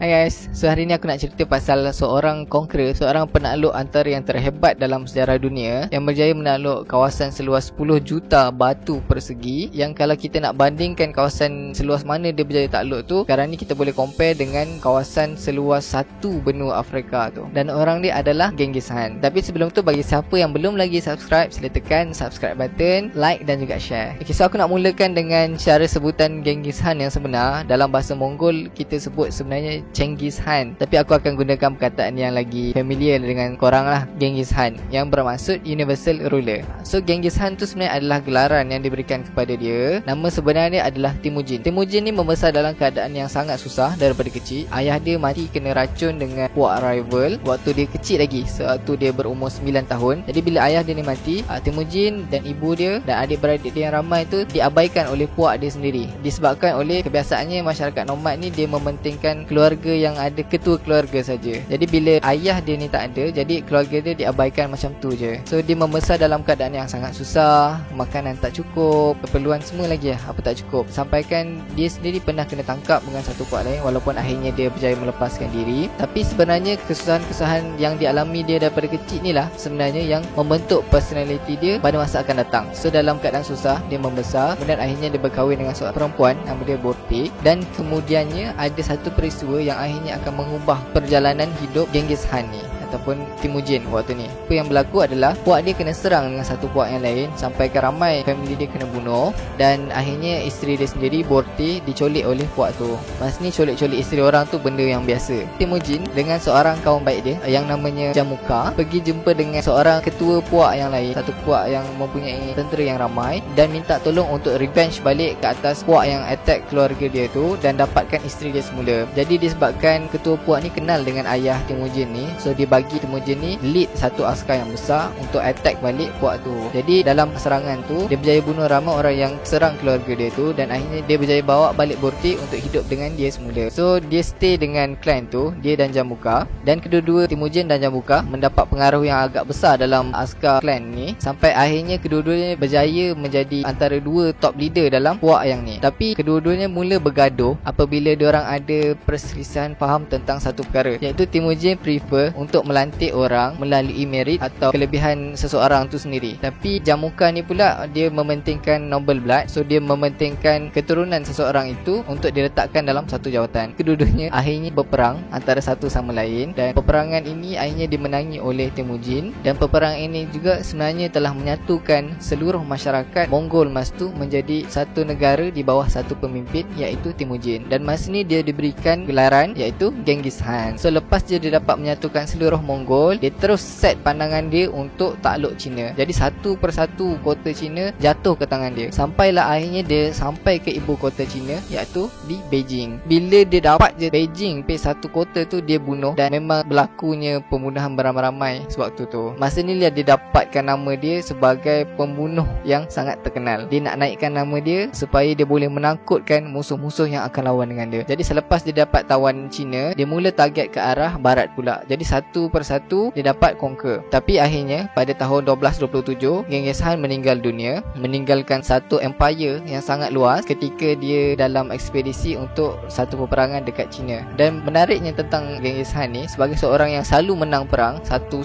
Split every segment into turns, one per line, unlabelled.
Hai guys, so hari ni aku nak cerita pasal seorang conqueror, seorang penakluk antara yang terhebat dalam sejarah dunia yang berjaya menakluk kawasan seluas 10 juta batu persegi, yang kalau kita nak bandingkan kawasan seluas mana dia berjaya takluk tu, sekarang ni kita boleh compare dengan kawasan seluas satu benua Afrika tu. Dan orang dia adalah Genghis Khan. Tapi sebelum tu, bagi siapa yang belum lagi subscribe, sila tekan subscribe button, like dan juga share. Okay, so aku nak mulakan dengan cara sebutan Genghis Khan yang sebenar. Dalam bahasa Mongol kita sebut sebenarnya Genghis Khan, tapi aku akan gunakan perkataan yang lagi familiar dengan korang lah, Genghis Khan, yang bermaksud Universal Ruler. So Genghis Khan tu sebenarnya adalah gelaran yang diberikan kepada dia. Nama sebenarnya adalah Temujin. Temujin ni membesar dalam keadaan yang sangat susah daripada kecil. Ayah dia mati kena racun dengan puak rival waktu dia kecil lagi, sewaktu dia berumur 9 tahun. Jadi bila ayah dia ni mati, Temujin dan ibu dia dan adik-beradik dia yang ramai tu diabaikan oleh puak dia sendiri. Disebabkan oleh kebiasaannya masyarakat nomad ni, dia mementingkan keluarga yang ada ketua keluarga saja. Jadi bila ayah dia ni tak ada, jadi keluarga dia diabaikan macam tu je. So dia membesar dalam keadaan yang sangat susah, makanan tak cukup, keperluan semua lagi apa tak cukup. Sampaikan dia sendiri pernah kena tangkap dengan satu puak lain, walaupun akhirnya dia berjaya melepaskan diri. Tapi sebenarnya kesusahan-kesusahan yang dialami dia daripada kecil ni lah sebenarnya yang membentuk personality dia pada masa akan datang. So dalam keadaan susah dia membesar, kemudian akhirnya dia berkahwin dengan seorang perempuan nama dia Borte, dan kemudiannya ada satu peristiwa yang akhirnya akan mengubah perjalanan hidup Genghis Khan ni ataupun Temujin waktu ni. Apa yang berlaku adalah puak dia kena serang dengan satu puak yang lain, sampai ke ramai family dia kena bunuh, dan akhirnya isteri dia sendiri Borte dicolik oleh puak tu. Masa ni colik-colik isteri orang tu benda yang biasa. Temujin dengan seorang kawan baik dia yang namanya Jamuka pergi jumpa dengan seorang ketua puak yang lain, satu puak yang mempunyai tentera yang ramai, dan minta tolong untuk revenge balik ke atas puak yang attack keluarga dia tu dan dapatkan isteri dia semula. Jadi disebabkan ketua puak ni kenal dengan ayah Temujin ni, so dia bagi Temujin ni lead satu askar yang besar untuk attack balik puak tu. Jadi dalam serangan tu dia berjaya bunuh ramai orang yang serang keluarga dia tu, dan akhirnya dia berjaya bawa balik Borte untuk hidup dengan dia semula. So dia stay dengan clan tu, dia dan Jamuka, dan kedua-dua Temujin dan Jamuka mendapat pengaruh yang agak besar dalam askar clan ni, sampai akhirnya kedua-duanya berjaya menjadi antara dua top leader dalam puak yang ni. Tapi kedua-duanya mula bergaduh apabila diorang ada perselisihan faham tentang satu perkara, iaitu Temujin prefer untuk melantik orang melalui merit atau kelebihan seseorang tu sendiri. Tapi Jamuka ni pula dia mementingkan noble blood, so dia mementingkan keturunan seseorang itu untuk diletakkan dalam satu jawatan. Kedua-duanya akhirnya berperang antara satu sama lain, dan peperangan ini akhirnya dimenangi oleh Temujin. Dan peperangan ini juga sebenarnya telah menyatukan seluruh masyarakat Mongol masa tu menjadi satu negara di bawah satu pemimpin, iaitu Temujin. Dan masa ni dia diberikan gelaran iaitu Genghis Khan. So lepas dia dapat menyatukan seluruh Mongol, dia terus set pandangan dia untuk takluk China. Jadi satu persatu kota China jatuh ke tangan dia, sampailah akhirnya dia sampai ke ibu kota China, iaitu di Beijing. Bila dia dapat je Beijing pe satu kota tu, dia bunuh, dan memang berlakunya pembunuhan beramai-ramai sewaktu tu. Masa ni dia dapatkan nama dia sebagai pembunuh yang sangat terkenal. Dia nak naikkan nama dia supaya dia boleh menakutkan musuh-musuh yang akan lawan dengan dia. Jadi selepas dia dapat tawan China, dia mula target ke arah barat pula. Jadi satu persatu dia dapat conquer. Tapi akhirnya pada tahun 1227 Genghis Khan meninggal dunia, meninggalkan satu empire yang sangat luas ketika dia dalam ekspedisi untuk satu peperangan dekat China. Dan menariknya tentang Genghis Khan ni, sebagai seorang yang selalu menang perang, satu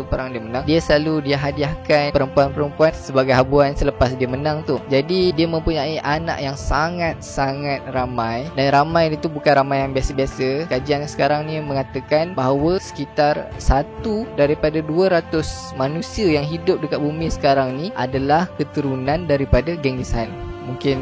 perang dia menang, dia selalu dia hadiahkan perempuan-perempuan sebagai habuan selepas dia menang tu. Jadi dia mempunyai anak yang sangat-sangat ramai, dan ramai itu bukan ramai yang biasa-biasa. Kajian sekarang ni mengatakan bahawa sekitar 1 daripada 200 manusia yang hidup dekat bumi sekarang ni adalah keturunan daripada Genghis Khan. Mungkin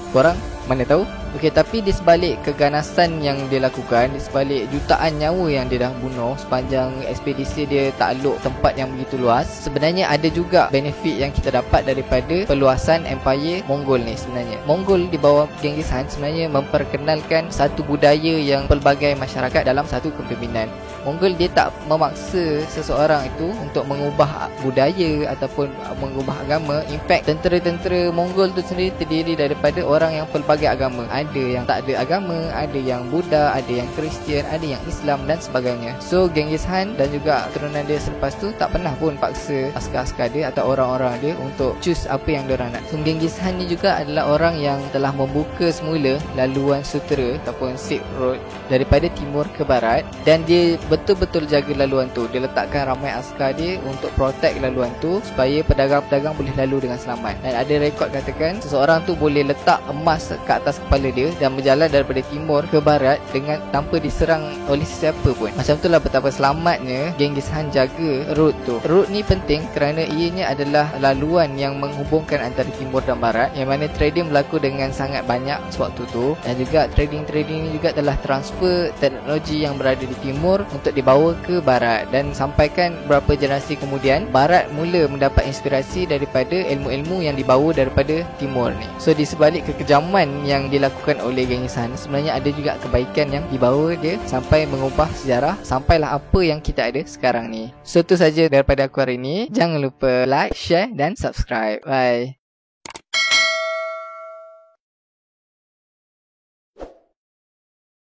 korang mana tahu. Okey, tapi di sebalik keganasan yang dia lakukan, di sebalik jutaan nyawa yang dia dah bunuh sepanjang ekspedisi dia takluk tempat yang begitu luas, sebenarnya ada juga benefit yang kita dapat daripada perluasan empire Mongol ni. Sebenarnya Mongol di bawah Genghis Khan sebenarnya memperkenalkan satu budaya yang pelbagai masyarakat dalam satu kepimpinan. Mongol dia tak memaksa seseorang itu untuk mengubah budaya ataupun mengubah agama. In fact, tentera-tentera Mongol tu sendiri terdiri daripada orang yang pelbagai agama. ada yang tak ada agama, ada yang Buddha, ada yang Kristian, ada yang Islam dan sebagainya. So Genghis Khan dan juga keturunan dia selepas tu tak pernah pun paksa askar-askar dia atau orang-orang dia untuk choose apa yang diorang nak. So Genghis Khan ni juga adalah orang yang telah membuka semula laluan sutera ataupun Silk Road daripada timur ke barat, dan dia betul-betul jaga laluan tu. Dia letakkan ramai askar dia untuk protect laluan tu supaya pedagang-pedagang boleh lalu dengan selamat. Dan ada rekod katakan seseorang tu boleh letak emas ke atas kepala dia dan berjalan daripada timur ke barat dengan tanpa diserang oleh sesiapa pun. Macam itulah betapa selamatnya Genghis Khan jaga road tu. Road ni penting kerana ianya adalah laluan yang menghubungkan antara timur dan barat, yang mana trading berlaku dengan sangat banyak sewaktu tu, dan juga trading ni juga telah transfer teknologi yang berada di timur untuk dibawa ke barat, dan sampaikan beberapa generasi kemudian barat mula mendapat inspirasi daripada ilmu-ilmu yang dibawa daripada timur ni. So di sebalik kekejaman yang dilakukan oleh Genghis Khan, sebenarnya ada juga kebaikan yang dibawa dia sampai mengubah sejarah sampailah apa yang kita ada sekarang ni. So itu saja daripada aku hari ni. Jangan lupa like, share dan subscribe. Bye.